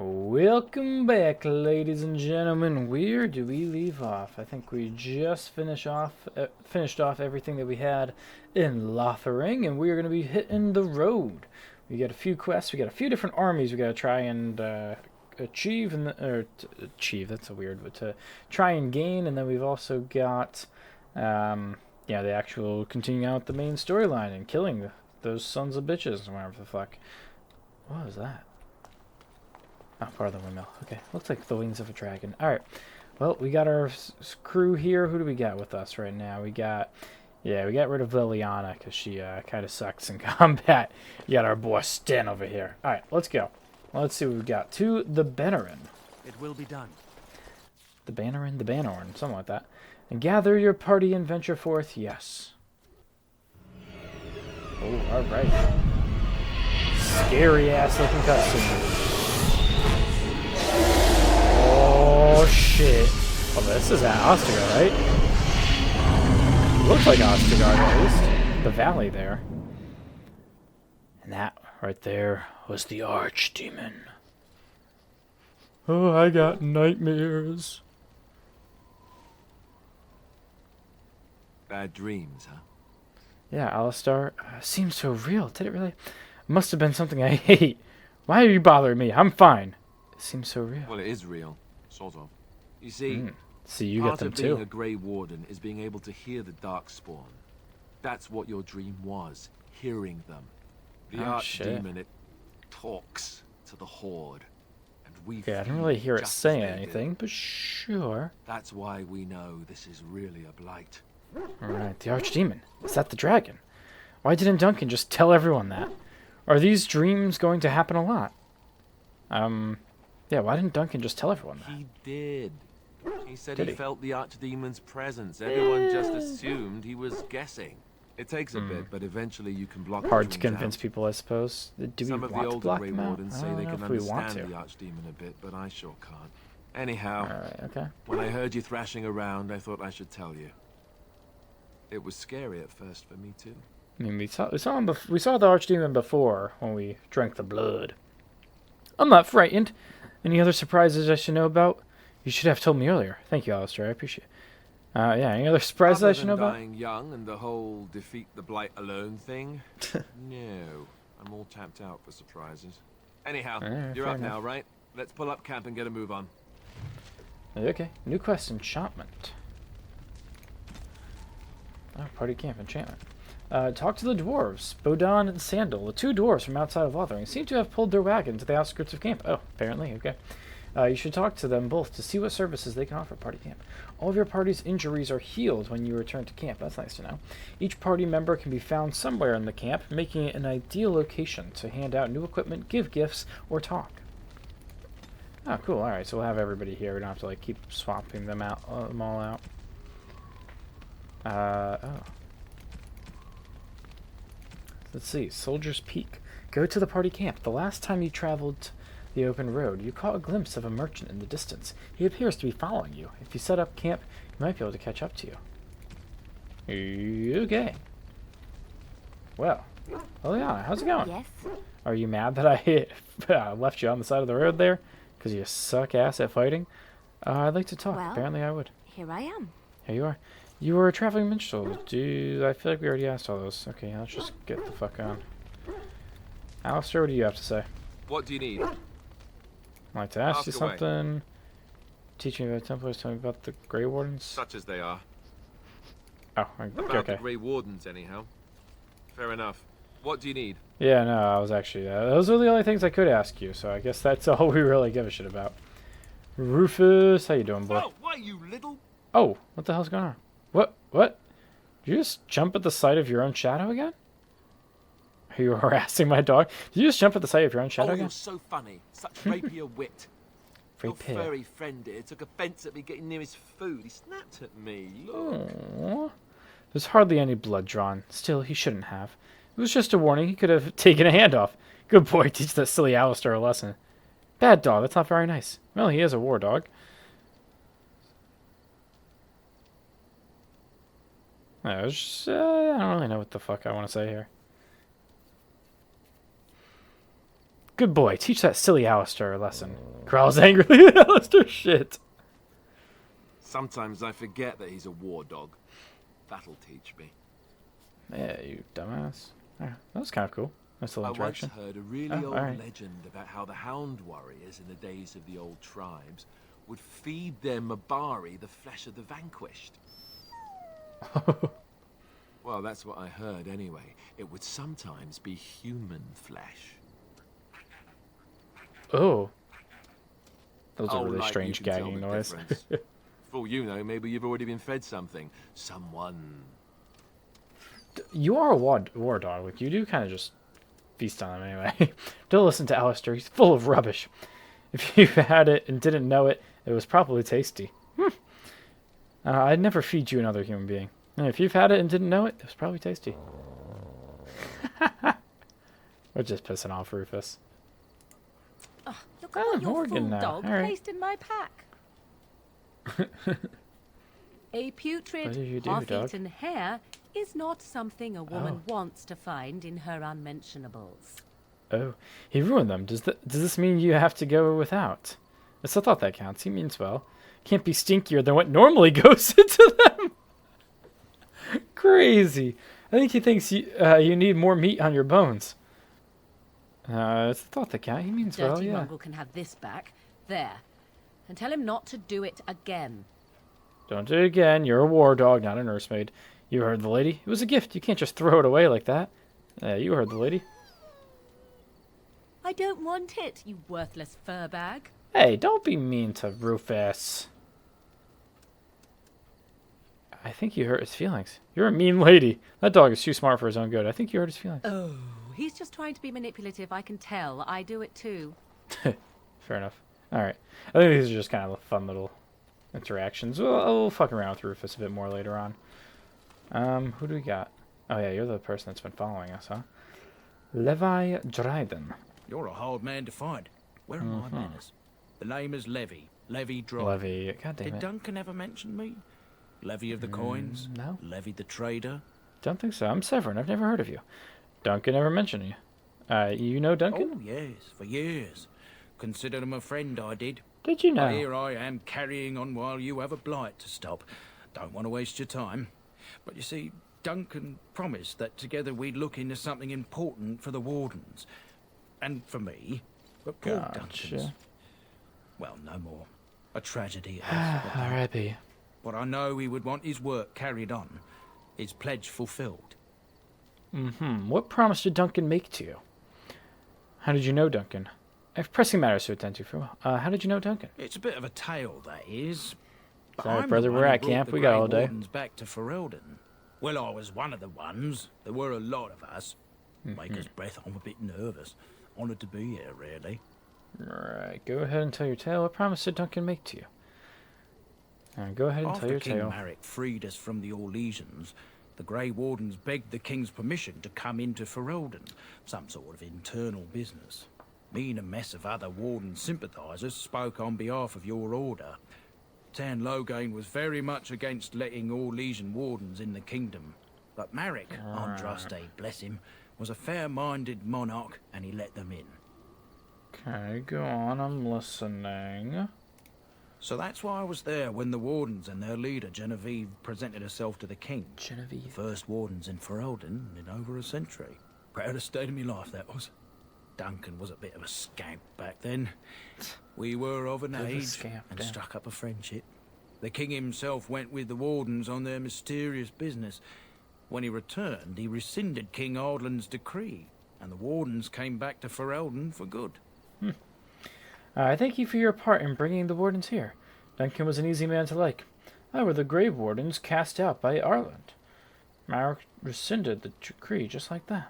Welcome back, ladies and gentlemen. Where do we leave off? I think we just finished off everything that we had in Lothering, and we are going to be hitting the road. We got a few quests. We got a few different armies we got to try and achieve, achieve. That's a weird, but to try and gain. And then we've also got, the actual continuing out the main storyline and killing those sons of bitches, whatever the fuck. What was that? Oh, part of the windmill. Okay, looks like the wings of a dragon. Alright, well, we got our crew here. Who do we got with us right now? We got rid of Liliana because she kind of sucks in combat. You got our boy Sten over here. Alright, let's go. Let's see what we got. To the Bannerin. It will be done. The Bannerin, the Bannorn, something like that. And gather your party and venture forth, yes. Oh, alright. Scary ass looking cutscene. Oh shit. Oh, this is Alistair, right? Looks like Alistair at least. The valley there. And that right there was the archdemon. Oh, I got nightmares. Bad dreams, huh? Yeah, Alistair. Seems so real. Did it really? Must have been something I hate. Why are you bothering me? I'm fine. It seems so real. Well, it is real. Sort of. You see, See, you part got them of being too. a Grey Warden is being able to hear the Darkspawn. That's what your dream was, hearing them. The Oh, shit. Archdemon, it talks to the Horde. And we Yeah, I didn't feel really hear it just as saying they do. anything, but sure. That's why we know this is really a blight. Alright, the archdemon. Is that the dragon? Why didn't Duncan just tell everyone that? Are these dreams going to happen a lot? Yeah, why didn't Duncan just tell everyone that? He did. He said Did he he? felt the Archdemon's presence. Everyone just assumed he was guessing. It takes a bit, but eventually you can block Hard the to dreams convince out. people, I suppose. Do we Some of the want to older block Grey them out? Wardens I say don't they know can if we want understand to. the Archdemon a bit, but I sure can't. Anyhow, Alright, okay. when I heard you thrashing around, I thought I should tell you. It was scary at first for me too. I mean, we saw the archdemon before when we drank the blood. I'm not frightened. Any other surprises I should know about? You should have told me earlier. Thank you, Alistair. I appreciate it. Yeah, any other surprises I should know about? Dying young and the whole defeat the blight alone thing? No, I'm all tapped out for surprises. Anyhow, you're fair up enough. now, right? Let's pull up camp and get a move on. Okay. New quest, enchantment. Oh, party camp, enchantment. Talk to the dwarves, Bodon and Sandal, the two dwarves from outside of Lothering, seem to have pulled their wagon to the outskirts of camp. Oh, apparently, okay. You should talk to them both to see what services they can offer at party camp. All of your party's injuries are healed when you return to camp. That's nice to know. Each party member can be found somewhere in the camp, making it an ideal location to hand out new equipment, give gifts, or talk. Oh, cool. Alright, so we'll have everybody here. We don't have to, like, keep swapping them all out. Oh. Let's see. Soldier's Peak. Go to the party camp. The last time you traveled the open road, you caught a glimpse of a merchant in the distance. He appears to be following you. If you set up camp, he might be able to catch up to you. Okay. Well. Liliana, how's it going? Yes. Are you mad that I left you on the side of the road there? Because you suck ass at fighting? I'd like to talk. Well. Apparently I would. Here I am. Here you are. You were a traveling minstrel. I feel like we already asked all those. Okay, let's just get the fuck on. Alistair, what do you have to say? What do you need? I'd like to ask you Ask away. something. Teach me about Templars, tell me about the Grey Wardens. Such as they are. Oh, About okay. the Grey Wardens, anyhow. Fair enough. What do you need? Yeah, no, I was actually... those are the only things I could ask you, so I guess that's all we really give a shit about. Rufus, how you doing, boy? Oh, why you little... Oh, what the hell's going on? What? Did you just jump at the sight of your own shadow again? Are you harassing my dog? Did you just jump at the sight of your own shadow Oh, again? you're so funny. Such rapier wit. Your Rapier. furry friend here took offence at me getting near his food. He snapped at me. Look. Aww. There's hardly any blood drawn. Still, he shouldn't have. It was just a warning. He could have taken a hand off. Good boy, teach that silly Alistair a lesson. Bad dog, that's not very nice. Well, he is a war dog. I don't really know what the fuck I want to say here. Good boy. Teach that silly Alistair a lesson. Growls angrily at Alistair. Shit. Sometimes I forget that he's a war dog. That'll teach me. Yeah, you dumbass. Yeah, that was kind of cool. Nice little I once interaction. heard a really old alright. legend about how the hound warriors in the days of the old tribes would feed their Mabari the flesh of the vanquished. Well, that's what I heard anyway. It would sometimes be human flesh. Oh. That was a Oh, really like strange you can tell gagging the noise. difference. For all you know, maybe you've already been fed something. Someone. You are a war dog. Like, you do kind of just feast on them anyway. Don't listen to Alistair. He's full of rubbish. If you had it and didn't know it, it was probably tasty. I'd never feed you another human being. And if you've had it and didn't know it, it was probably tasty. We're just pissing off Rufus. Look at what your Morgan fool now. dog All right. placed in my pack. A What putrid, did you do, half-eaten hare is not something a woman Oh. wants to find in her unmentionables. Oh, he ruined them. Does this mean you have to go without? It's the thought that counts. He means well. Can't be stinkier than what normally goes into them. Crazy. I think he thinks you need more meat on your bones. It's the thought that counts. He means well, Dirty yeah. mongrel can have this back. There. And tell him not to do it again. Don't do it again. You're a war dog, not a nursemaid. You heard the lady. It was a gift. You can't just throw it away like that. You heard the lady. I don't want it, you worthless fur bag. Hey, don't be mean to Rufus. I think you hurt his feelings. You're a mean lady. That dog is too smart for his own good. I think you hurt his feelings. Oh, he's just trying to be manipulative. I can tell. I do it too. Fair enough. Alright. I think these are just kind of fun little interactions. We'll fuck around with Rufus a bit more later on. Who do we got? Oh yeah, you're the person that's been following us, huh? Levi Dryden. You're a hard man to find. Where are my manners? The name is Levy. Levy Dryden. Levy. God damn Did it. Duncan ever mention me? Levy of the coins? No. Levy the trader? Don't think so. I'm Severin. I've never heard of you. Duncan never mentioned you. You know Duncan? Oh, yes, for years. Considered him a friend, I did. Did you know? But here I am carrying on while you have a blight to stop. Don't want to waste your time. But you see, Duncan promised that together we'd look into something important for the Wardens. And for me. But poor Duncan's... Gotcha. Well, no more. A tragedy it is. but R.I.P. But I know he would want his work carried on. His pledge fulfilled. What promise did Duncan make to you? How did you know Duncan? I have pressing matters to attend to. How did you know Duncan? It's a bit of a tale, that is. But Sorry, I'm brother, the we're one who at brought camp. the We got Grey all day. Wardens back to Ferelden. Well, I was one of the ones. There were a lot of us. Maker's breath, I'm a bit nervous. Honoured to be here, really. Alright, go ahead and tell your tale. What promise did Duncan make to you? Go ahead and tell After your King tale. Marek freed us from the Orlesians, the Grey Wardens begged the King's permission to come into Ferelden. Some sort of internal business. Me and a mess of other Warden sympathisers spoke on behalf of your order. Tan Loghain was very much against letting Orlesian Wardens in the kingdom. But Marek, Andraste, bless him, was a fair-minded monarch, and he let them in. Okay, go on. I'm listening. So that's why I was there when the Wardens and their leader, Genevieve, presented herself to the king. Genevieve. First Wardens in Ferelden in over a century. Proudest state of my life, that was. Duncan was a bit of a scamp back then. We were of an Bit of a age scamp, and yeah. struck up a friendship. The king himself went with the Wardens on their mysterious business. When he returned, he rescinded King Ardland's decree, and the Wardens came back to Ferelden for good. I thank you for your part in bringing the Wardens here. Duncan was an easy man to like. I were the Grey Wardens cast out by Ardland. Marek rescinded the decree just like that.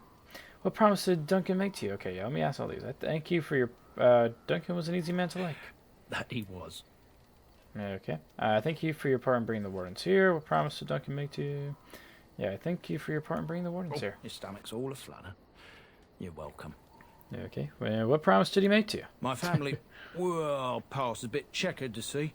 What promise did Duncan make to you? Okay, yeah, let me ask all these. I thank you for your... Duncan was an easy man to like. That he was. Okay. Thank you for your part in bringing the Wardens here. What promise did Duncan make to you? Yeah, thank you for your part in bringing the Wardens here. His stomach's all aflutter. You're welcome. Okay. Well, what promise did he make to you? My family, well, past a bit checkered to see.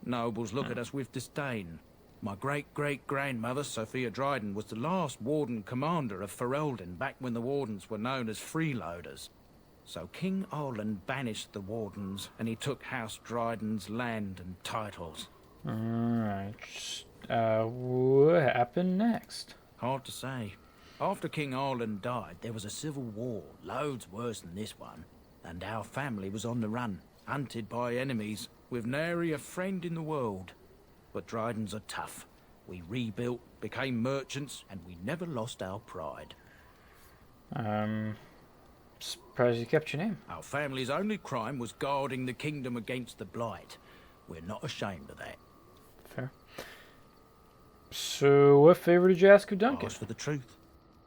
Nobles look at us with disdain. My great-great-grandmother, Sophia Dryden, was the last Warden commander of Ferelden back when the Wardens were known as freeloaders. So King Orland banished the wardens, and he took House Dryden's land and titles. Alright. What happened next? Hard to say. After King Orland died, there was a civil war, loads worse than this one. And our family was on the run, hunted by enemies, with nary a friend in the world. But Drydens are tough. We rebuilt, became merchants, and we never lost our pride. Surprised you kept your name. Our family's only crime was guarding the kingdom against the blight. We're not ashamed of that. Fair. So, what favor did you ask of Duncan? Ask for the truth.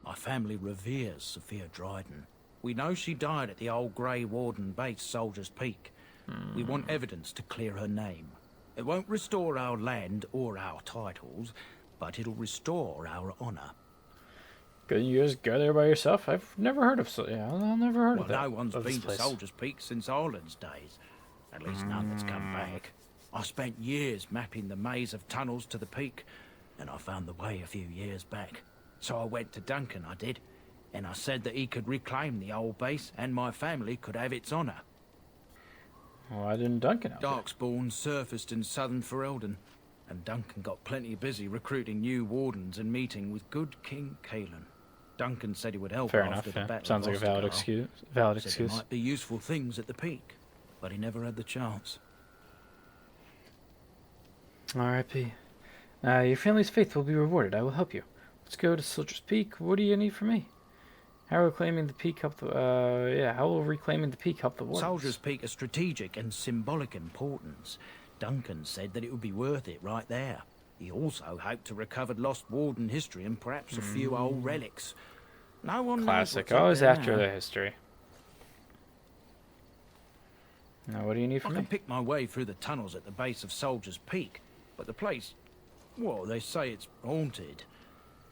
My family reveres Sophia Dryden. We know she died at the old Grey Warden base, Soldier's Peak. We want evidence to clear her name. It won't restore our land or our titles, but it'll restore our honour. Couldn't you just go there by yourself? I've never heard of I've never heard of that. No one's of this been to place. Soldier's Peak since Ireland's days. At least none that's come back. I spent years mapping the maze of tunnels to the peak, and I found the way a few years back. So I went to Duncan, I did, and I said that he could reclaim the old base and my family could have its honour. Why didn't Duncan help you? Darkspawn surfaced in southern Ferelden, and Duncan got plenty busy recruiting new wardens and meeting with good King Caelan. Duncan said he would help Fair after enough, the yeah. battle Sounds of like a valid Ostergard. excuse. Valid Said excuse. there might be useful things at the peak, but he never had the chance. R.I.P. Your family's faith will be rewarded. I will help you. Let's go to Soldier's Peak. What do you need from me? How will reclaiming the peak help the? How will reclaiming the peak help the wardens? Soldier's Peak is strategic and symbolic importance. Duncan said that it would be worth it right there. He also hoped to recover lost warden history and perhaps a few old relics. No one Classic. knows what's up Always there after now. the history. Now, what do you need I from can me? pick my way through the tunnels at the base of Soldier's Peak, but the place, well, they say it's haunted,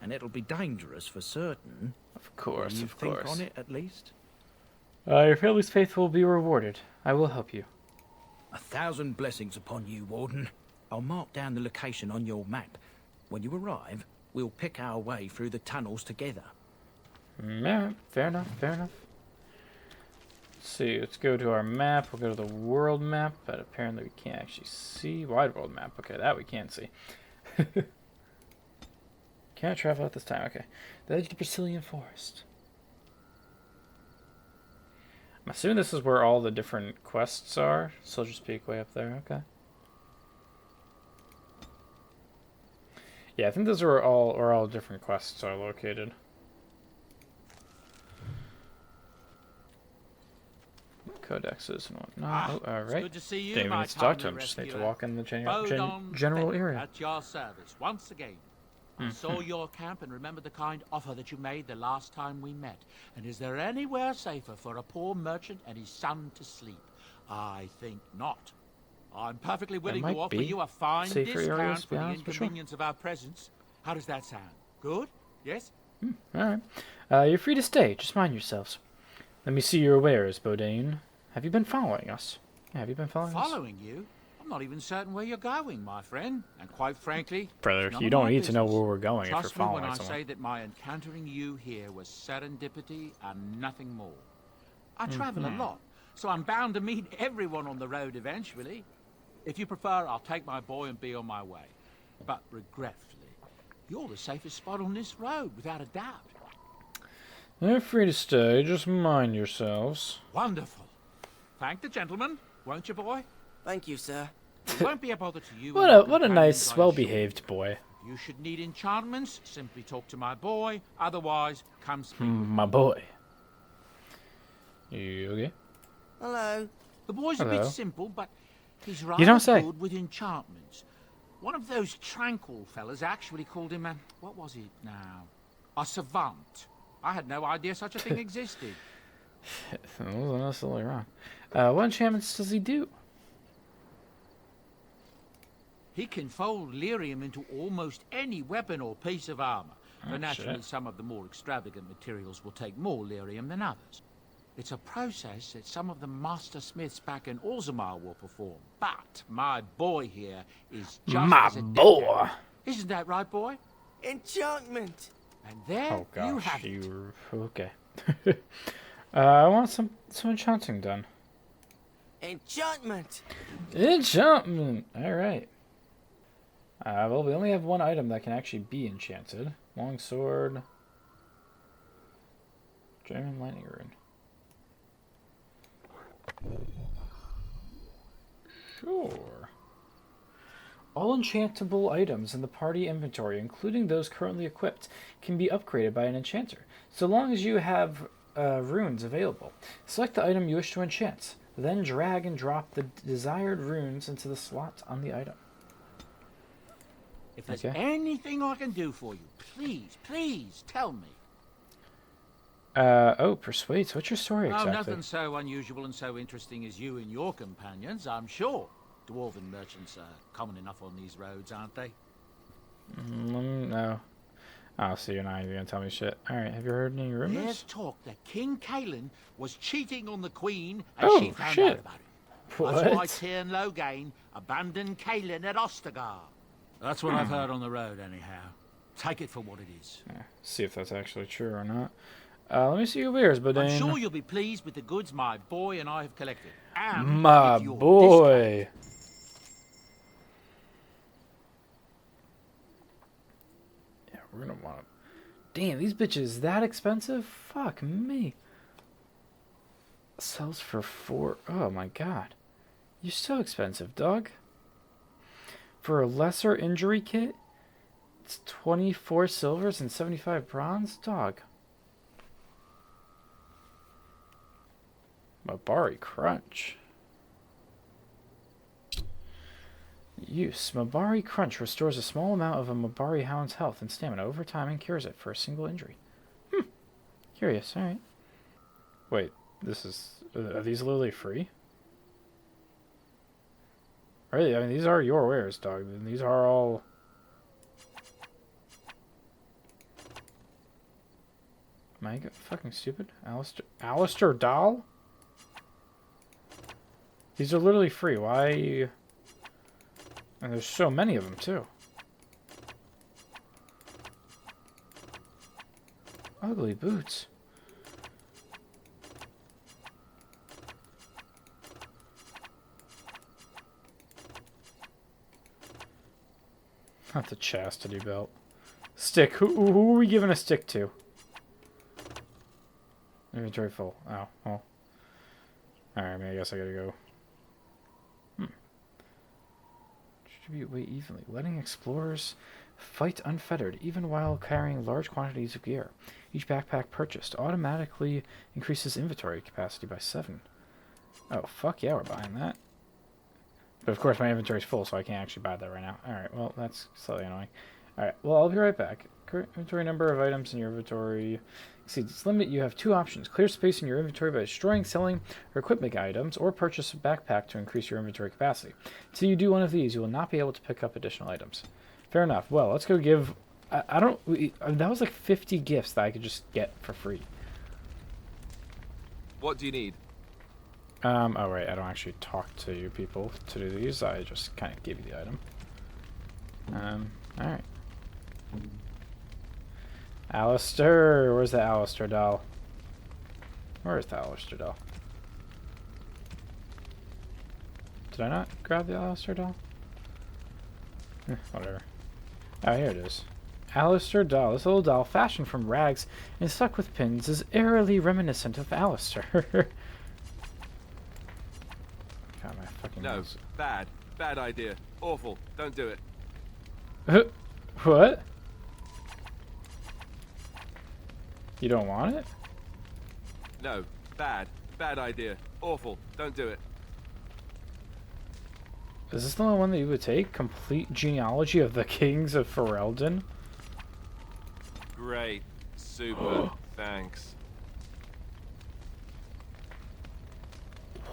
and it'll be dangerous for certain. Of course, you of think course. on it at least? Your family's faith will be rewarded. I will help you. 1,000 blessings upon you, Warden. I'll mark down the location on your map. When you arrive, we'll pick our way through the tunnels together. Yeah, fair enough, fair enough. Let's see, let's go to our map. We'll go to the world map, but apparently we can't actually see. Wide world map. Okay, that we can see. Can't travel at this time. Okay. The edge of the Brazilian forest. I'm assuming this is where all the different quests are. Soldier's Peak way up there. Okay. Yeah, I think those are all different quests are located. Codexes and whatnot. Oh, all It's right. good to see you, Didn't even my need to talk to timely him. Just need to rescuer. walk in the Bodon general Beck area. At your service once again. I saw your camp and remember the kind offer that you made the last time we met. And is there anywhere safer for a poor merchant and his son to sleep? I think not. I'm perfectly willing to might offer be you a fine safer discount areas, to for be the honest, for sure. inconvenience of our presence. How does that sound? Good? Yes? All right. You're free to stay. Just mind yourselves. Let me see your wares, Bodane. Have you been following us? Yeah, have you been following us? Following you? I'm not even certain where you're going, my friend. And quite frankly, Brother, it's none you of don't my need to know business. where we're going if you're Trust me following when I someone. say that my encountering you here was serendipity and nothing more. I travel a lot, so I'm bound to meet everyone on the road eventually. If you prefer, I'll take my boy and be on my way. But regretfully, you're the safest spot on this road, without a doubt. You're free to stay. Just mind yourselves. Wonderful. Thank the gentleman, won't you, boy? Thank you, sir. It won't be a bother to you. What and a your what a companions, nice, I assure you. well-behaved boy. If you should need enchantments, simply talk to my boy. Otherwise, come speak. My boy. You okay? Hello. The boy's a Hello. bit simple, but he's rather don't say. good with enchantments. One of those tranquil fellas actually called him a... what was it now? A savant. I had no idea such a thing existed. That wasn't necessarily wrong. What enchantments does he do? He can fold lyrium into almost any weapon or piece of armor. But naturally, shit. some of the more extravagant materials will take more lyrium than others. It's a process that some of the master smiths back in Orzammar will perform. But my boy here is just My as adept boy. at it. Isn't that right, boy? Enchantment. And there Oh you gosh, have it. you okay? I want some enchanting done. Enchantment! Enchantment! Alright. Well, we only have one item that can actually be enchanted. Long sword. Dragon lightning rune. Sure. All enchantable items in the party inventory, including those currently equipped, can be upgraded by an enchanter, so long as you have runes available. Select the item you wish to enchant, then drag and drop the desired runes into the slot on the item. If there's Okay. anything I can do for you, please tell me. Oh, persuade. So what's your story Oh, exactly? nothing so unusual and so interesting as you and your companions, I'm sure. Dwarven merchants are common enough on these roads, aren't they? No. Oh, so you're not even gonna tell me shit. Alright, have you heard any rumors? There's talk that King Caelan was cheating on the Queen and Oh, she found shit. out about it. That's why What? Tyrn Logain abandoned Caelan at Ostagar. That's what I've heard on the road, anyhow. Take it for what it is. Yeah, see if that's actually true or not. Let me see your wares, but I'm sure you'll be pleased with the goods my boy and I have collected. And My with your boy. Yeah, we're gonna want to. Damn, these bitches that expensive? Fuck me. Sells for 4. Oh my god. You're so expensive, dog. For a lesser injury kit, it's 24 silvers and 75 bronze? Dog. Mabari Crunch. Use. Mabari Crunch restores a small amount of a Mabari Hound's health and stamina over time and cures it for a single injury. Curious, alright. Wait, this is... Are these literally free? Really? I mean, these are your wares, dog. These are all... Am I fucking stupid? Alistair Dahl? These are literally free. Why? And there's so many of them, too. Ugly boots. Not the chastity belt. Stick. Who are we giving a stick to? Inventory full. Oh, well. Alright, I guess I gotta go. Distribute weight evenly. Letting explorers fight unfettered, even while carrying large quantities of gear. Each backpack purchased automatically increases inventory capacity by 7. Oh, fuck yeah, we're buying that. But of course my inventory's full, so I can't actually buy that right now. Alright, well, that's slightly annoying. Alright, well, I'll be right back. Current inventory number of items in your inventory exceeds its limit. You have 2 options. Clear space in your inventory by destroying, selling, or equipping items, or purchase a backpack to increase your inventory capacity. Until you do one of these, you will not be able to pick up additional items. Fair enough. Well, let's go give... I don't... that was like 50 gifts that I could just get for free. What do you need? Oh, right. I don't actually talk to you people to do these. I just kind of give you the item. Alright. Alistair! Where's the Alistair doll? Where's the Alistair doll? Did I not grab the Alistair doll? Whatever. Oh, here it is. Alistair doll. This little doll, fashioned from rags and stuck with pins, is eerily reminiscent of Alistair. God, my fucking No, nose. bad. Bad idea. Awful. Don't do it. What? You don't want it? No, bad. Bad idea. Awful. Don't do it. Is this the only one that you would take? Complete genealogy of the kings of Ferelden? Great. Super. Thanks.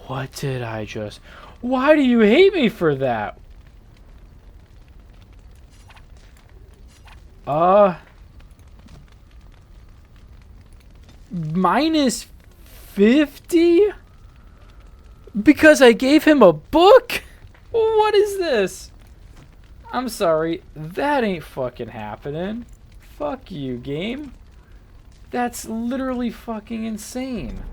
What did I just... Why do you hate me for that? Minus 50? Because I gave him a book? What is this? I'm sorry, that ain't fucking happening. Fuck you, game. That's literally fucking insane.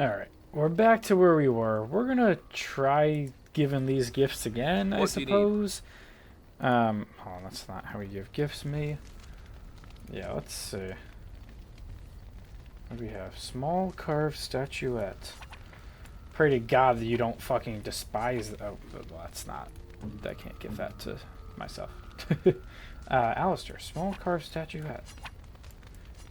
Alright, we're back to where we were. We're gonna try giving these gifts again, I What do you need? suppose. Hold on, that's not how we give gifts, me. Yeah, let's see. What do we have? Small carved statuette. Pray to God that you don't fucking despise... Oh, well, that's not... I can't give that to myself. Alistair, small carved statuette.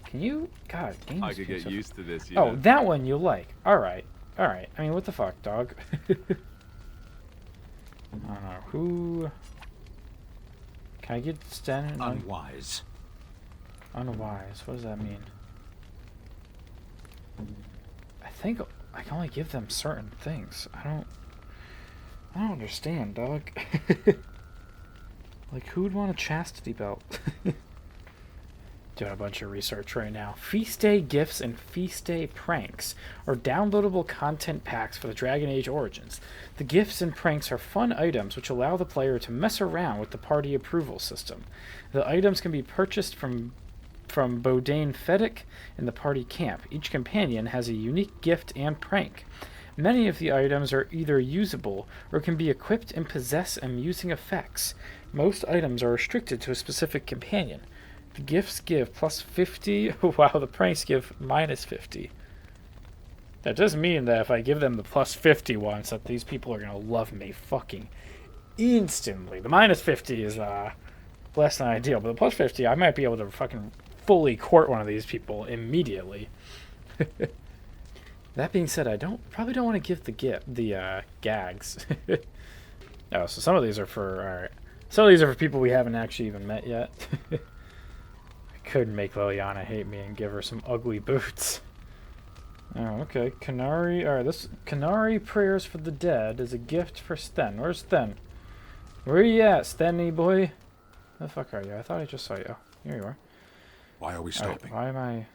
Can you... God, games... I could get used to this, Oh, that one you like. Alright. Alright. I mean, what the fuck, dog? I don't know. Who... Can I get Sten? Unwise. Unwise. What does that mean? I think I can only give them certain things. I don't understand, dog. Like, who would want a chastity belt? Doing a bunch of research right now. Feast Day gifts and Feast Day pranks are downloadable content packs for the Dragon Age Origins. The gifts and pranks are fun items which allow the player to mess around with the party approval system. The items can be purchased from Doin Fedek in the party camp. Each companion has a unique gift and prank. Many of the items are either usable or can be equipped and possess amusing effects. Most items are restricted to a specific companion. The gifts give plus 50. Wow, the pranks give minus 50. That does mean that if I give them the plus 50 ones, that these people are going to love me fucking instantly. The minus 50 is less than ideal, but the plus 50, I might be able to fucking fully court one of these people immediately. That being said, I probably don't want to give the gags. Oh, so some of these are for... Alright. Some of these are for people we haven't actually even met yet. Could make Liliana hate me and give her some ugly boots. Oh, okay. Canary. Alright, this Canary Prayers for the Dead is a gift for Sten. Where's Sten? Where you at, Stenny boy? Where the fuck are you? I thought I just saw you. Here you are. Why are we Alright, stopping? why am I...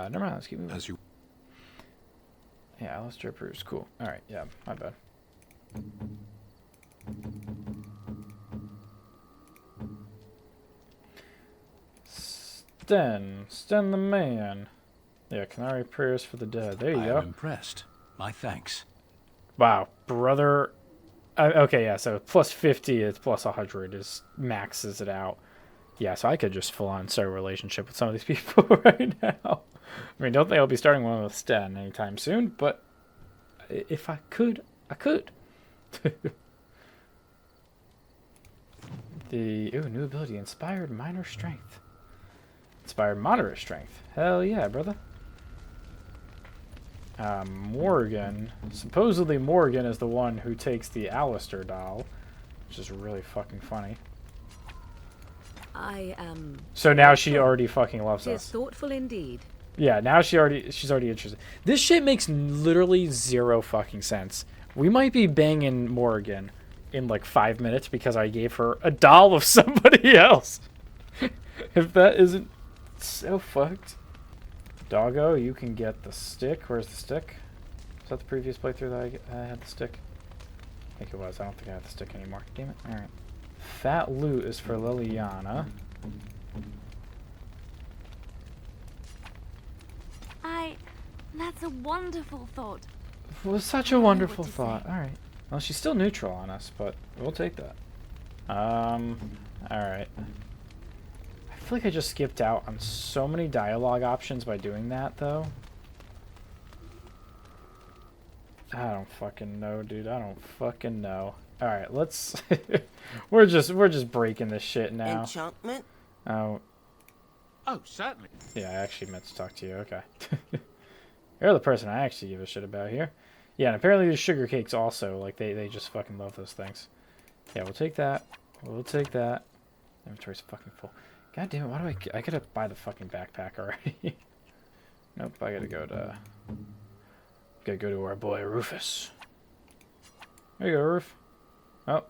never mind. Let's keep moving. As you... Yeah, Alistair approves. Cool. Alright, yeah, my bad. Sten the man. Yeah, Canary Prayers for the Dead. There you I go. am impressed. My thanks. Wow, brother. Okay, yeah, so plus 50 is plus 100 is maxes it out. Yeah, so I could just full on start a relationship with some of these people right now. I mean, don't think I'll be starting one with Sten anytime soon, but if I could, I could. New ability, Inspired Minor Strength. Inspired Moderate Strength. Hell yeah, brother. Morgan. Supposedly Morgan is the one who takes the Alistair doll, which is really fucking funny. I am... So now she already fucking loves It is us. thoughtful indeed. Yeah, now she's already interested. This shit makes literally zero fucking sense. We might be banging Morgan in like 5 minutes because I gave her a doll of somebody else. If that isn't so fucked. Doggo, you can get the stick. Where's the stick? Was that the previous playthrough that I had the stick? I think it was. I don't think I have the stick anymore. Damn it. Alright. Fat loot is for Liliana. That's a wonderful thought. It was such a wonderful thought. Alright. Well, she's still neutral on us, but we'll take that. Alright. I feel like I just skipped out on so many dialogue options by doing that, though. I don't fucking know, dude. I don't fucking know. Alright, let's... we're just breaking this shit now. Enchantment? Oh. Oh, certainly. Yeah, I actually meant to talk to you. Okay. You're the person I actually give a shit about here. Yeah, and apparently the sugar cakes also, like, they just fucking love those things. Yeah, we'll take that. We'll take that. Inventory's fucking full. God damn it, why do I gotta buy the fucking backpack already. Nope, I gotta go to our boy Rufus. There you go, Ruf. Oh.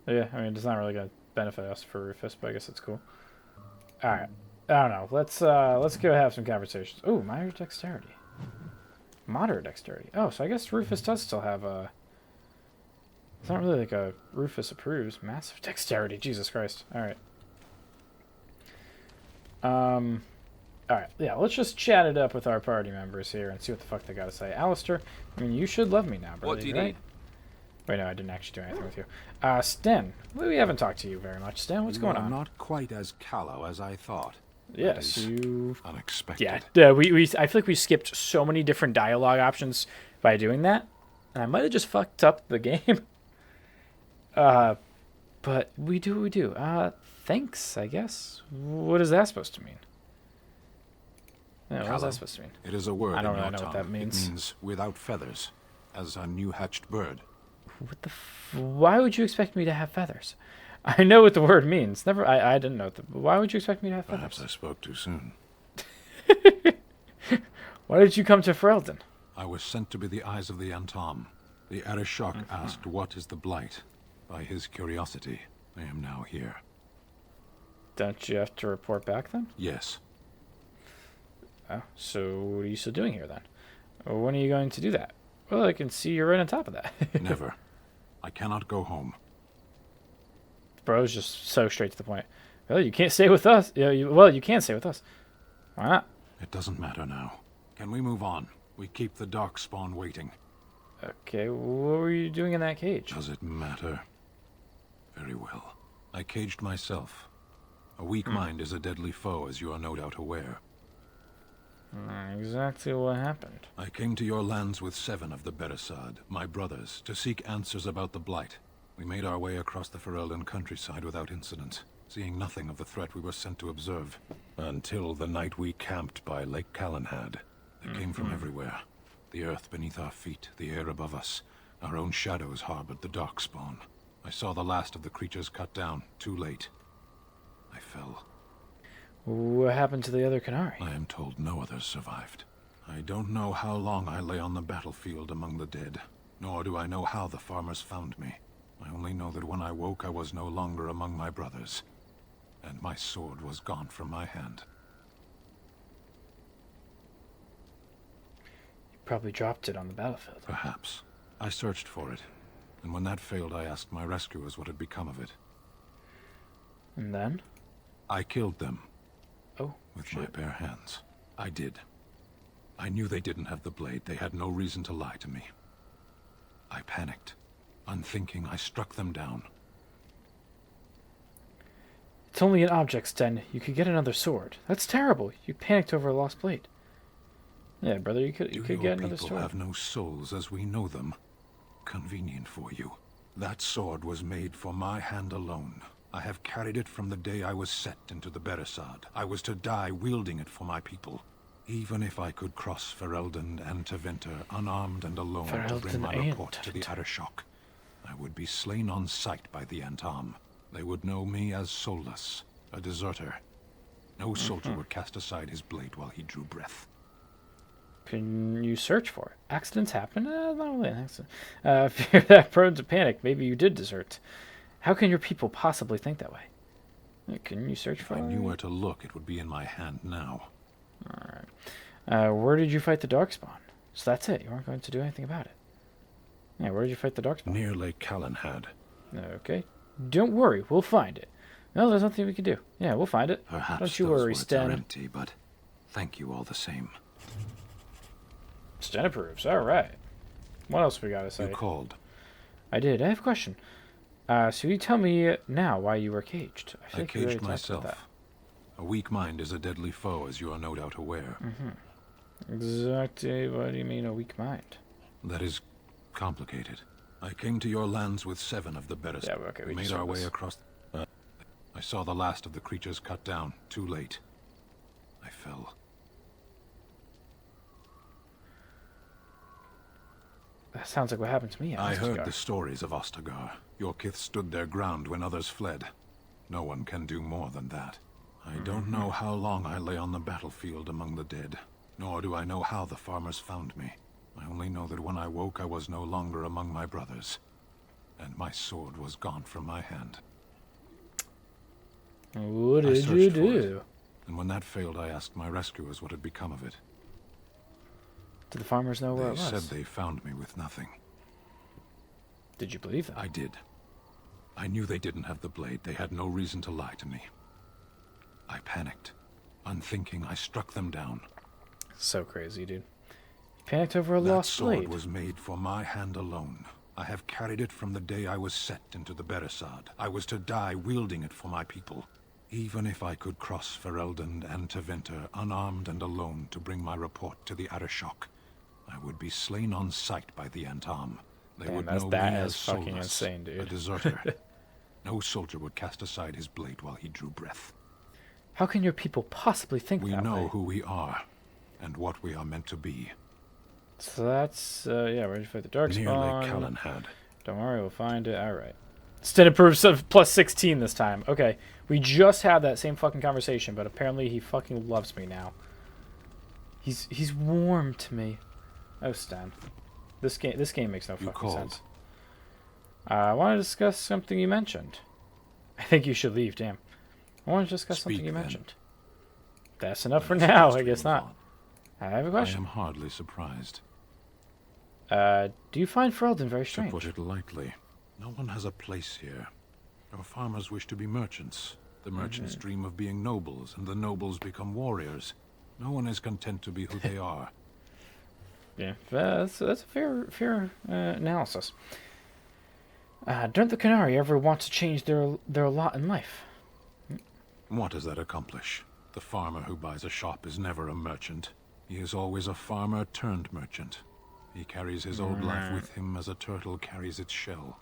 Yeah, I mean, it's not really gonna benefit us for Rufus, but I guess it's cool. Alright. I don't know. Let's go have some conversations. Ooh, minor dexterity. Moderate dexterity. Oh, so I guess Rufus does still have a... It's not really like a Rufus approves. Massive dexterity. Jesus Christ. Alright. Alright, yeah, let's just chat it up with our party members here and see what the fuck they gotta say. Alistair, I mean, you should love me now, brother. What do you right? need? Wait, no, I didn't actually do anything with you. Sten, we haven't talked to you very much. Sten, what's going on? Not quite as callow as I thought. Yes, That is you... Unexpected. Yeah, I feel like we skipped so many different dialogue options by doing that. And I might have just fucked up the game. But we do what we do. Thanks, I guess. What is that supposed to mean? Yeah, what is Callow. that supposed to mean? It is a word I don't in your really know what tongue. that means. It means without feathers, as a new hatched bird. What the why would you expect me to have feathers? I know what the word means. I didn't know. Why would you expect me to have Perhaps I feathers? spoke too soon. Why did you come to Ferelden? I was sent to be the eyes of the Antom. The Arishok asked, "What is the Blight?" By his curiosity, I am now here. Don't you have to report back then? Yes, Oh, so what are you still doing here then? Or when are you going to do that? Well, I can see you're right on top of that. never. I cannot go home. Bro's just so straight to the point. Well, you can't stay with us. Yeah, you can stay with us. Why not? It doesn't matter now. Can we move on? We keep the darkspawn waiting. Okay, what were you doing in that cage? Does it matter? Very well. I caged myself. A weak mind is a deadly foe, as you are no doubt aware. Exactly what happened. I came to your lands with 7 of the Beresad, my brothers, to seek answers about the Blight. We made our way across the Ferelden countryside without incident, seeing nothing of the threat we were sent to observe. Until the night we camped by Lake Calenhad. They came from everywhere. The earth beneath our feet, the air above us. Our own shadows harbored the darkspawn. I saw the last of the creatures cut down, too late. I fell. What happened to the other Canary? I am told no others survived. I don't know how long I lay on the battlefield among the dead, nor do I know how the farmers found me. I only know that when I woke I was no longer among my brothers, and my sword was gone from my hand. You probably dropped it on the battlefield. Perhaps. I searched for it, and when that failed I asked my rescuers what had become of it. And then? I killed them. Oh, With my bare hands. I did. I knew they didn't have the blade. They had no reason to lie to me. I panicked. Unthinking, I struck them down. It's only an object, Sten. You could get another sword. That's terrible. You panicked over a lost blade. Yeah, brother, you could Do get your another people sword. have no souls as we know them? Convenient for you. That sword was made for my hand alone. I have carried it from the day I was set into the Beresad. I was to die wielding it for my people. Even if I could cross Ferelden and Tevinter unarmed and alone to bring my Ferelden report and to the Arishok, I would be slain on sight by the Antam. They would know me as soulless, a deserter. No soldier would cast aside his blade while he drew breath. Can you search for it? Accidents happen. Not really an accident. If you're that prone to panic, maybe you did desert. How can your people possibly think that way? Can you search If for I it? knew where to look, it would be in my hand now. Alright. Where did you fight the Darkspawn? So that's it. You weren't going to do anything about it. Yeah, where did you fight the Darkspawn? Near Lake Calenhad. Okay. Don't worry. We'll find it. No, there's nothing we can do. Yeah, we'll find it. Perhaps Don't you those worry, words Sten. are empty, but thank you all the same. Sten approves. Alright. What else we gotta say? You called. I did. I have a question. So you tell me now why you were caged. I feel like we already caged talked about myself. A weak mind is a deadly foe, as you are no doubt aware. that. Exactly. What do you mean, a weak mind? That is complicated. I came to your lands with 7 of the Beres. Yeah, okay, we We made just our saw way this. across. I saw the last of the creatures cut down, too late. I fell. That sounds like what happened to me. I heard Ostagar. the stories of Ostagar. Your kith stood their ground when others fled. No one can do more than that. I don't know how long I lay on the battlefield among the dead, nor do I know how the farmers found me. I only know that when I woke I was no longer among my brothers, and my sword was gone from my hand. What I did you searched for do? it, and when that failed I asked my rescuers what had become of it. Did the farmers know where They it said was? they found me with nothing. Did you believe them? I did. I knew they didn't have the blade. They had no reason to lie to me. I panicked. Unthinking, I struck them down. So crazy, dude. Panicked over a That lost sword blade. was made for my hand alone. I have carried it from the day I was set into the Beresard. I was to die wielding it for my people. Even if I could cross Ferelden and Tevinter unarmed and alone to bring my report to the Arishok, I would be slain on sight by the Antam. They Damn, would that's, know that me is as fucking soulless, insane, dude. a deserter. No soldier would cast aside his blade while he drew breath. How can your people possibly think We that know way? who we are, and what we are meant to be. So that's, yeah, ready to fight the Darkspawn. Nearly Callan. Don't worry, we'll find it. Alright. Sten approves of plus 16 this time. Okay. We just had that same fucking conversation, but apparently he fucking loves me now. He's warm to me. Oh, Sten. This game makes no fucking sense. I want to discuss something you mentioned. I think you should leave, damn. I want to discuss something you mentioned. That's enough for now, I guess not. I have a question. I am hardly surprised. Do you find Ferelden very To strange? put it lightly, no one has a place here. Our farmers wish to be merchants. The merchants dream of being nobles, and the nobles become warriors. No one is content to be who they are. Yeah, that's a fair analysis. Don't the Canary ever want to change their lot in life? What does that accomplish? The farmer who buys a shop is never a merchant. He is always a farmer turned merchant. He carries his old life with him as a turtle carries its shell.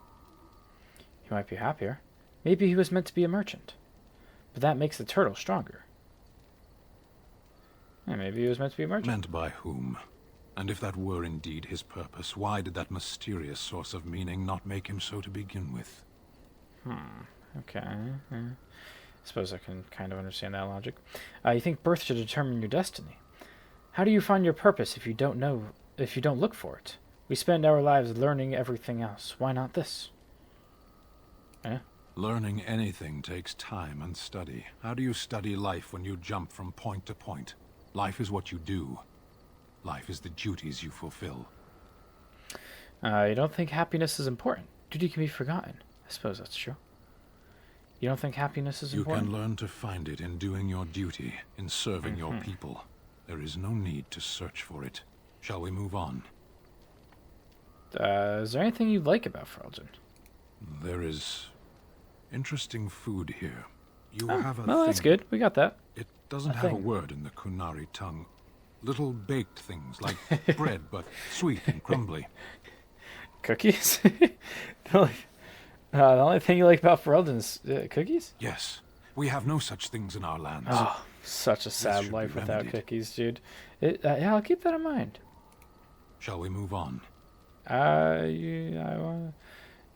He might be happier. Maybe he was meant to be a merchant. But that makes the turtle stronger. Yeah, maybe he was meant to be a merchant. Meant by whom? And if that were indeed his purpose, why did that mysterious source of meaning not make him so to begin with? Okay. Yeah. Suppose I can kind of understand that logic. You think birth should determine your destiny. How do you find your purpose if you don't look for it? We spend our lives learning everything else. Why not this? Eh? Learning anything takes time and study. How do you study life when you jump from point to point? Life is what you do. Life is the duties you fulfill. You don't think happiness is important? Duty can be forgotten. I suppose that's true. You don't think happiness is important? You can learn to find it in doing your duty, in serving your people. There is no need to search for it. Shall we move on? Is there anything you like about Ferelden? There is interesting food here. You have a well, thing. that's good. We got that. It doesn't A have a thing. word in the Kunari tongue. Little baked things, like bread, but sweet and crumbly. Cookies? the only thing you like about Ferelden is cookies? Yes, we have no such things in our lands. Oh, such a sad should life be without remedied. cookies, dude. Yeah, I'll keep that in mind. Shall we move on?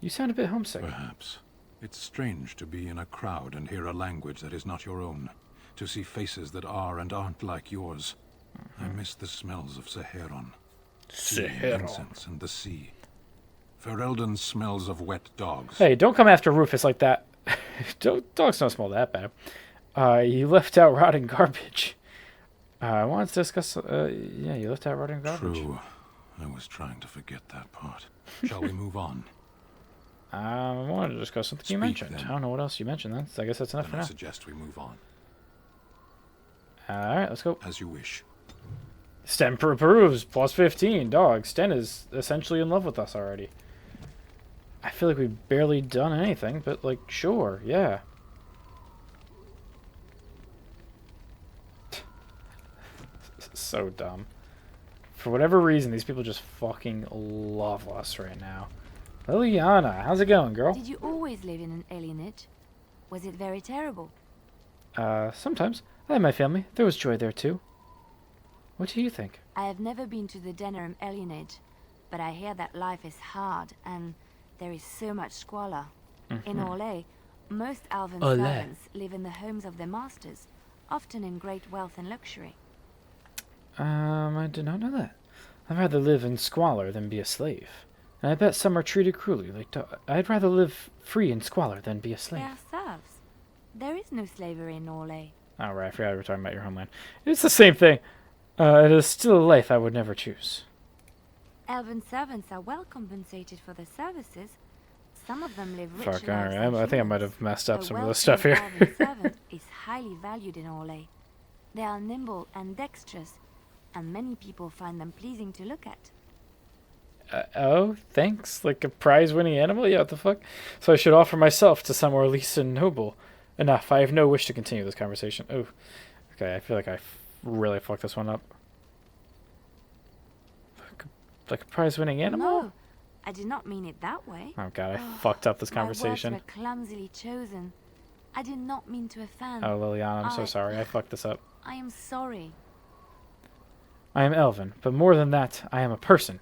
You sound a bit homesick. Perhaps. It's strange to be in a crowd and hear a language that is not your own. To see faces that are and aren't like yours. I miss the smells of Saheron. Tea and incense and the sea. Ferelden smells of wet dogs. Hey, don't come after Rufus like that. Dogs don't smell that bad. You left out rotting garbage. I wanted to discuss. Yeah, you left out rotting garbage. True. I was trying to forget that part. Shall we move on? I wanted to discuss something you Speak, mentioned. then. I don't know what else you mentioned then. So I guess that's enough Then for I now. suggest we move on. Alright, let's go. As you wish. Sten approves. Plus 15. Dog. Sten is essentially in love with us already. I feel like we've barely done anything, but like, sure, yeah. So dumb. For whatever reason, these people just fucking love us right now. Liliana, how's it going, girl? Did you always live in an alienage? Was it very terrible? Sometimes. I had my family. There was joy there, too. What do you think? I have never been to the Denerim alienage, but I hear that life is hard and there is so much squalor. In Orlais, most Alvan servants live in the homes of their masters, often in great wealth and luxury. I did not know that. I'd rather live in squalor than be a slave. And I bet some are treated cruelly. I'd rather live free in squalor than be a They slave. are serfs. There is no slavery in Orlais. Oh, right, I forgot we were talking about your homeland. It's the same thing. It is still a life I would never choose. Elven servants are well compensated for their services. Some of them live rich Fuck, lives alright. than I think I humans. might have messed up A some of the stuff well-trained here. Elven servant is highly valued in Orlais. They are nimble and dexterous, and many people find them pleasing to look at. Oh, thanks. Like a prize-winning animal? Yeah, what the fuck? So I should offer myself to some Orlean noble. Enough. I have no wish to continue this conversation. Oh, okay. I feel like I really fucked this one up. Like a prize-winning animal? No, I did not mean it that way. Oh god, I fucked up this My conversation. words were clumsily chosen. I did not mean to offend. Oh, Liliana, I'm so I- sorry. I fucked this up. I am sorry. I am Elvin, but more than that, I am a person.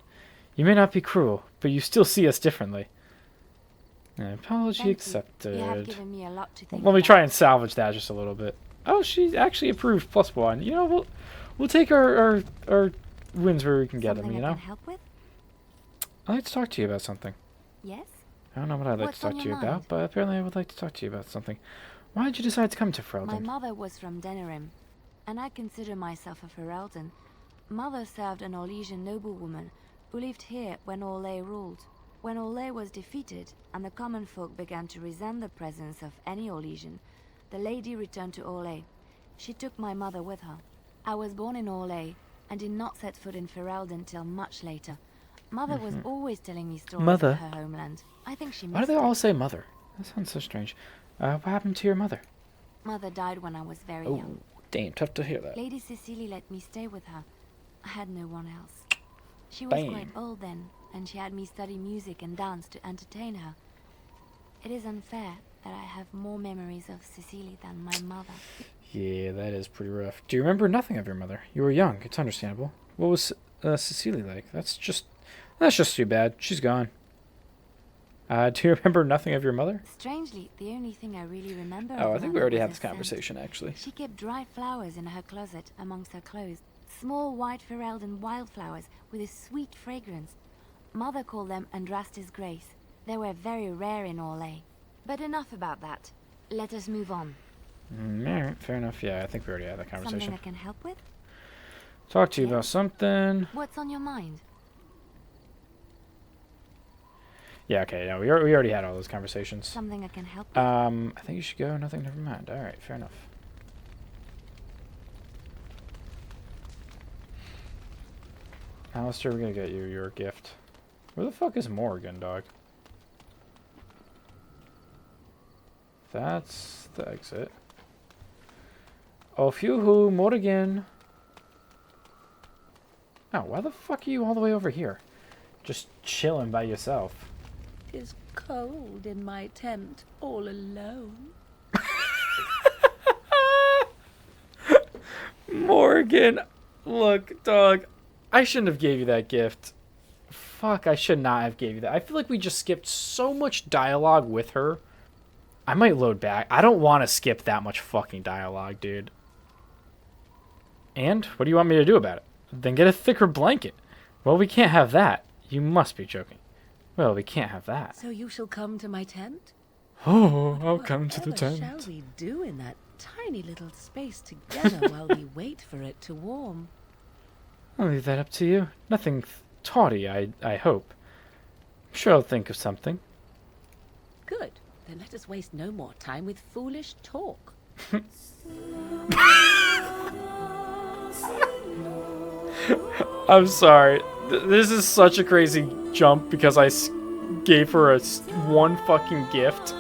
You may not be cruel, but you still see us differently. An apology Thank you. accepted. You have given me a lot to think Let me about. try and salvage that just a little bit. Oh, she actually approved +1. You know, we'll take our wins where we can get them, Something you I know? can help with? I'd like to talk to you about something. Yes? I don't know what I'd like What's to on talk to your you about, mind? but apparently I would like to talk to you about something. Why did you decide to come to My Ferelden? mother was from Denerim, and I consider myself a Ferelden. Mother served an Orlesian noblewoman who lived here when Orlais ruled. When Orlais was defeated and the common folk began to resent the presence of any Orlesian, the lady returned to Orlais. She took my mother with her. I was born in Orlais and did not set foot in Ferelden till much later. Mother was always telling me stories Mother? of her homeland. I think she Why do missed they it. all say mother? That sounds so strange. What happened to your mother? Mother died when I was very Oh, young. damn, tough to hear that. Lady Cecily let me stay with her. I had no one else. She was quite old then, and she had me study music and dance to entertain her. It is unfair that I have more memories of Cecily than my mother. Yeah, that is pretty rough. Do you remember nothing of your mother? You were young. It's understandable. What was Cecily like? That's just too bad. She's gone. Do you remember nothing of your mother? Strangely, the only thing I really remember Oh, of I think we Mother already was had her this scent. conversation, actually. She kept dried flowers in her closet amongst her clothes. Small white Ferelden wildflowers with a sweet fragrance. Mother called them Andrastis Grace. They were very rare in Orlais. But enough about that. Let us move on. Alright, fair enough. Yeah, I think we already had that Something conversation. I can help with? Talk to you about Yes? something. What's on your mind? Yeah, okay, no, we already had all those conversations. Something I can help with? I think you should go. Nothing, never mind. Alright, fair enough. Alistair, we're gonna get you your gift. Where the fuck is Morgan, dog? That's the exit. Oh, phew, Morgan. Oh, why the fuck are you all the way over here? Just chilling by yourself. Tis cold in my tent, all alone. Morgan, look, dog, I shouldn't have gave you that gift. Fuck, I should not have gave you that. I feel like we just skipped so much dialogue with her. I might load back. I don't want to skip that much fucking dialogue, dude. And what do you want me to do about it? Then get a thicker blanket. Well, we can't have that. You must be joking. Well, we can't have that. So you shall come to my tent? Oh, I'll come to the Whatever tent. shall we do in that tiny little space together while we wait for it to warm? I'll leave that up to you. Nothing tawdry, I hope. I'm sure I'll think of something. Good. Then let us waste no more time with foolish talk. I'm sorry. This is such a crazy jump because I gave her one fucking gift.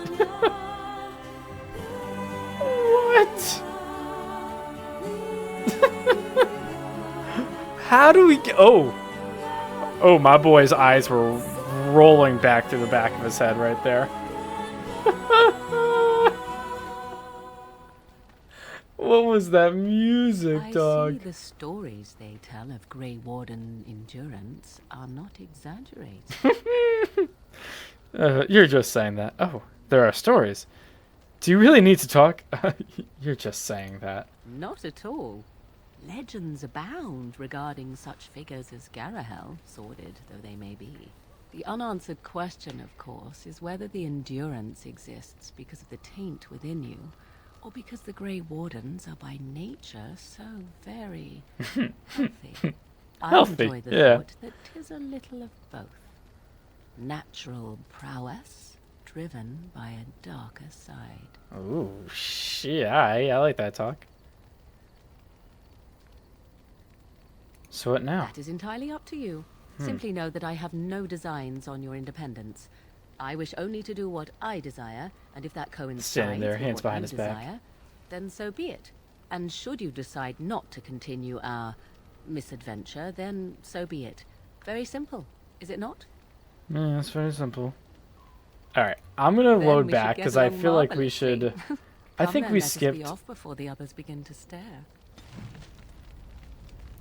What? How do we get... Oh. Oh, my boy's eyes were rolling back through the back of his head right there. What was that music, I dog? see the stories they tell of Grey Warden endurance are not exaggerated. You're just saying that. Oh, there are stories. Do you really need to talk? You're just saying that. Not at all. Legends abound regarding such figures as Garahel, sordid though they may be. The unanswered question, of course, is whether the endurance exists because of the taint within you, or because the Grey Wardens are by nature so very healthy. I Healthy, enjoy the yeah. thought that 'tis a little of both. Natural prowess, driven by a darker side. Ooh, shit. I like that talk. So what now? That is entirely up to you. Simply know that I have no designs on your independence. I wish only to do what I desire, and if that coincides Standing there, with hands what behind you his back. desire, then so be it. And should you decide not to continue our misadventure, then so be it. Very simple, is it not? Yeah, it's very simple. Alright, I'm gonna Then load we should back get because I along feel like we should... marvelously. I Come think then, we let us be skipped... off before the others begin to stare.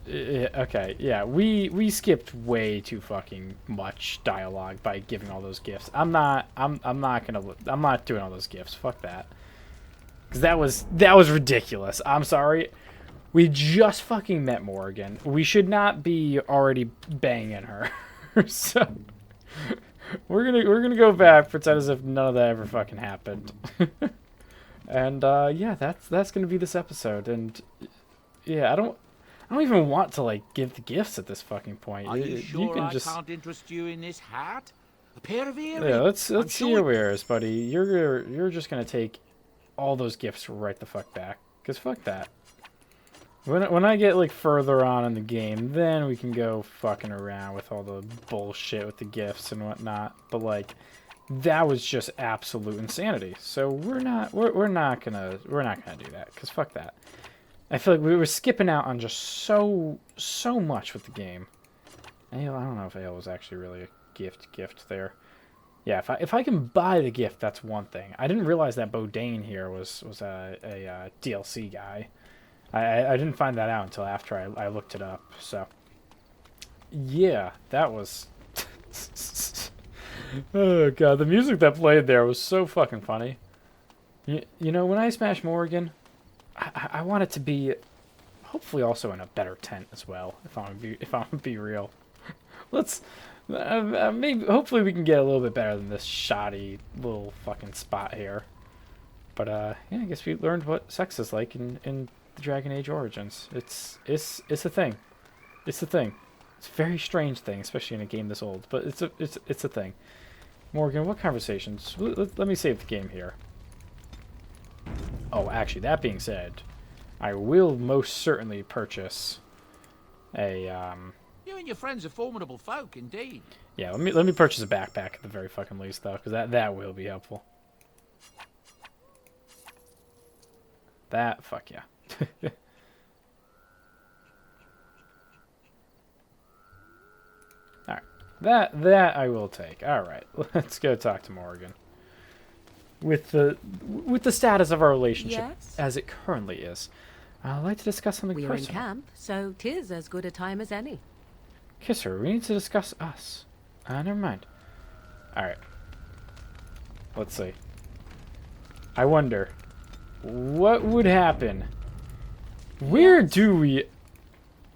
Okay, yeah, we skipped way too fucking much dialogue by giving all those gifts. I'm not doing all those gifts. Fuck that. Cause that was ridiculous. I'm sorry. We just fucking met Morgan. We should not be already banging her. So we're gonna go back, pretend as if none of that ever fucking happened. And yeah, that's gonna be this episode. And yeah, I don't even want to like give the gifts at this fucking point. Are you sure can I just can't interest you in this hat? A pair of earrings? yeah. Let's I'm see sure your wares, buddy. You're just gonna take all those gifts right the fuck back. Cause fuck that. When I get like further on in the game, then we can go fucking around with all the bullshit with the gifts and whatnot. But like, that was just absolute insanity. So we're not gonna do that. Cause fuck that. I feel like we were skipping out on just so much with the game. Ale, I don't know if ale was actually really a gift there. Yeah, if I can buy the gift, that's one thing. I didn't realize that Doin here was a DLC guy. I didn't find that out until after I looked it up. So yeah, that was oh god, the music that played there was so fucking funny. You know, when I smash Morgan, I want it to be hopefully also in a better tent as well. If I'm gonna be real, let's maybe hopefully we can get a little bit better than this shoddy little fucking spot here. But yeah, I guess we learned what sex is like in the Dragon Age Origins. It's a thing. It's a thing. It's a very strange thing, especially in a game this old. But it's a thing. Morgan, what conversations? Let me save the game here. Oh, actually, that being said, I will most certainly purchase a You and your friends are formidable folk, indeed. yeah, let me purchase a backpack at the very fucking least though, because that will be helpful. That fuck yeah. All right, that I will take. All right, let's go talk to Morgan. With the status of our relationship Yes? as it currently is, I'd like to discuss something We are in personal. camp, so 'tis as good a time as any. Kiss her. We need to discuss us. Never mind. All right. Let's see. I wonder what would happen. Where do we?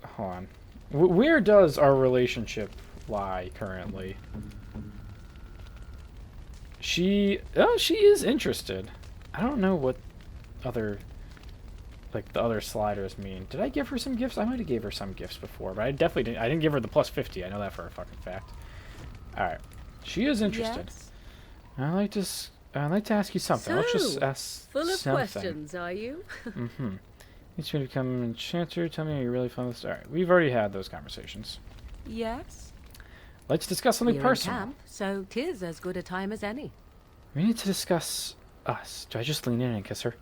Hold on. Where does our relationship lie currently? She is interested. I don't know what other, like the other sliders mean. Did I give her some gifts? I might have gave her some gifts before, but I definitely didn't. I didn't give her the plus 50. I know that for a fucking fact. All right, she is interested. Yes? I'd like to ask you something. Let's just So, ask Full of something. questions, are you? Mm-hmm. Needs me to become an enchanter. Tell me how you really found this. All right, we've already had those conversations. Yes? Let's discuss something We're personal. in camp, so 'tis as good a time as any. We need to discuss us. Do I just lean in and kiss her?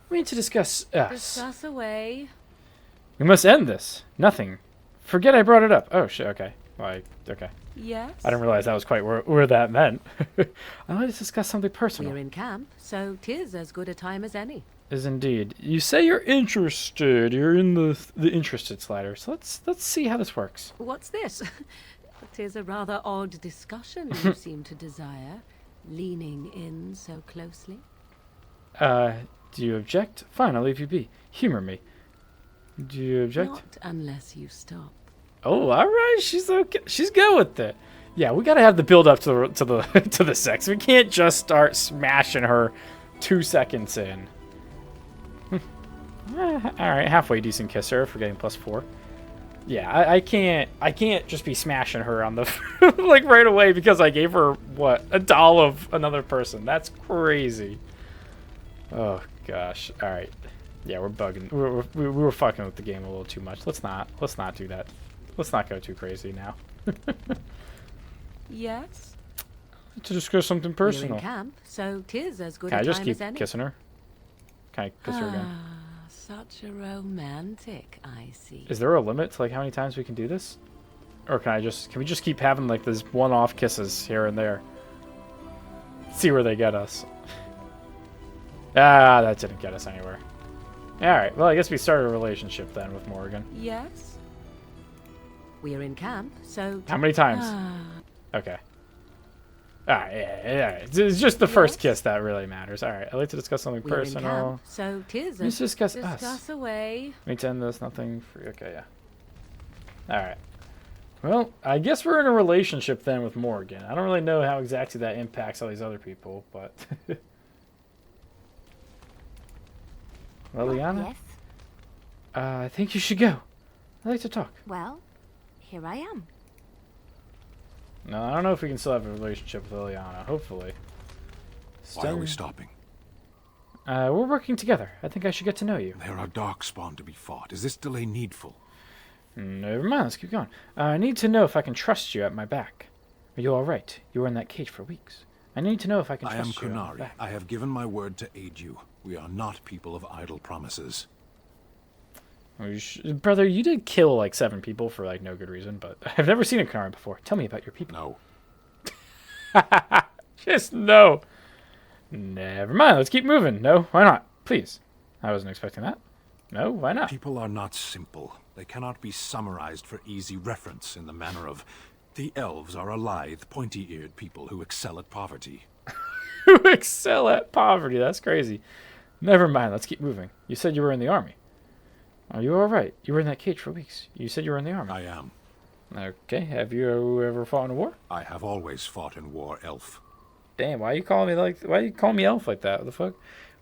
We need to discuss us. Discuss away. We must end this. Nothing. Forget I brought it up. Oh shit. Okay. Okay. Yes? I didn't realize that was quite where that meant. I'd like to discuss something personal. We're in camp, so 'tis as good a time as any. Is indeed. You say you're interested. You're in the interested slider. So let's see how this works. What's this? 'Tis a rather odd discussion you seem to desire, leaning in so closely. Do you object? Fine, I'll leave you be. Humor me. Do you object? Not unless you stop. Oh, all right. She's okay. She's good with it. Yeah, we gotta have the build up to the to the sex. We can't just start smashing her 2 seconds in. All right, halfway decent kisser for getting +4. Yeah, I can't just be smashing her on the like right away because I gave her what, a doll of another person. That's crazy. Oh gosh. All right. Yeah, we're bugging. We were fucking with the game a little too much. Let's not do that. Let's not go too crazy now. Yes? To discuss something We're personal. in camp, so 'tis as good Can a I just time keep as any. kissing her? Can I kiss her again? Ah, such a romantic, I see. Is there a limit to like how many times we can do this? Or can we just keep having like these one-off kisses here and there? See where they get us. Ah, that didn't get us anywhere. Alright, well I guess we started a relationship then with Morgan. Yes? We're in camp, so... How many times? Ah, Okay. Alright, yeah. It's just the first kiss that really matters. Alright, I'd like to discuss something we're in personal. camp, so 'tis Let's discuss us. discuss away. Me to end this, nothing free. Okay, yeah. Alright. Well, I guess we're in a relationship then with Morgan. I don't really know how exactly that impacts all these other people, but... Liliana? Yes? I think you should go. I'd like to talk. Well, here I am. No, I don't know if we can still have a relationship with Liliana. Hopefully. Why are we stopping? We're working together. I think I should get to know you. There are darkspawn to be fought. Is this delay needful? Never mind, let's keep going. I need to know if I can trust you at my back. Are you alright? You were in that cage for weeks. I need to know if I can I am trust you at my Kunari. back. I have given my word to aid you. We are not people of idle promises. Brother, you did kill like 7 people for like no good reason, but I've never seen a Kunari before. Tell me about your people. No. Just no. Never mind, let's keep moving. No, why not? Please. I wasn't expecting that. No, why not? People are not simple. They cannot be summarized for easy reference in the manner of... The elves are a lithe, pointy-eared people who excel at poverty. Who excel at poverty? That's crazy. Never mind, let's keep moving. You said you were in the army. Are you alright? You were in that cage for weeks. You said you were in the army. I am. Okay, have you ever fought in a war? I have always fought in war, elf. Damn, why you call me elf like that? What the fuck?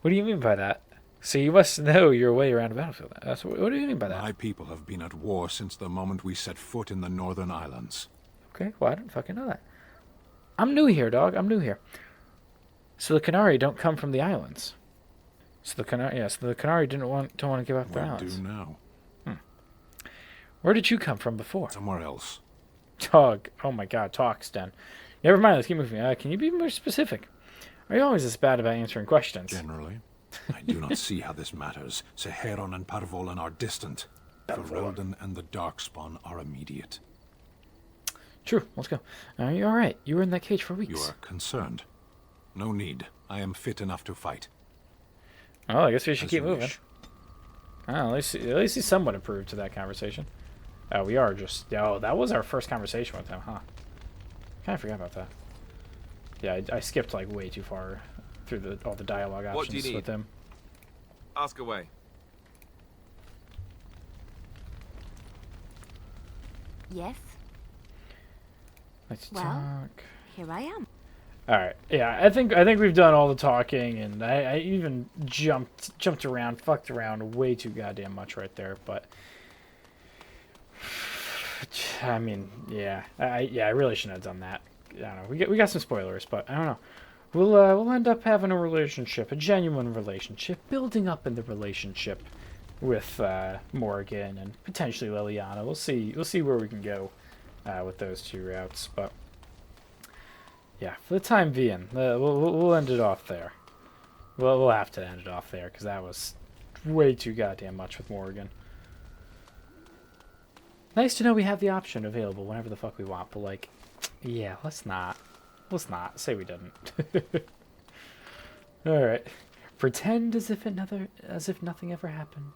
What do you mean by that? So you must know your way around a battlefield. That's what do you mean by that? My people have been at war since the moment we set foot in the northern islands. Okay, well I didn't fucking know that. I'm new here, dog. I'm new here. So the Kunari don't come from the islands. So the Kunari don't want to give up their Where islands. do now? Where did you come from before? Somewhere else. Dog. Oh my god, talk, Sten. Never mind, let's keep moving. Can you be more specific? Are you always this bad about answering questions? Generally. I do not see how this matters. Seheron and Parvolan are distant. Ferelden and the Darkspawn are immediate. True, let's go. Are you alright? You were in that cage for weeks. You are concerned. No need. I am fit enough to fight. Oh, I guess we should As keep you moving. wish. Oh, at least he's somewhat improved to that conversation. We are just... Oh, that was our first conversation with him, huh? Kind of forgot about that. Yeah, I skipped like way too far through all the dialogue What do you options need? with him. Ask away. Yes? Let's Well. talk. Here I am. All right. Yeah, I think we've done all the talking, and I even jumped around, fucked around way too goddamn much right there. But I mean, yeah, I really shouldn't have done that. I don't know. We got some spoilers, but I don't know. We'll end up having a relationship, a genuine relationship, building up in the relationship with Morgan and potentially Liliana. We'll see where we can go with those 2 routes, but. Yeah, for the time being, we'll end it off there. We'll have to end it off there, because that was way too goddamn much with Morgan. Nice to know we have the option available whenever the fuck we want, but like, yeah, let's not. Let's not. Say we didn't. Alright. Pretend as if nothing ever happened.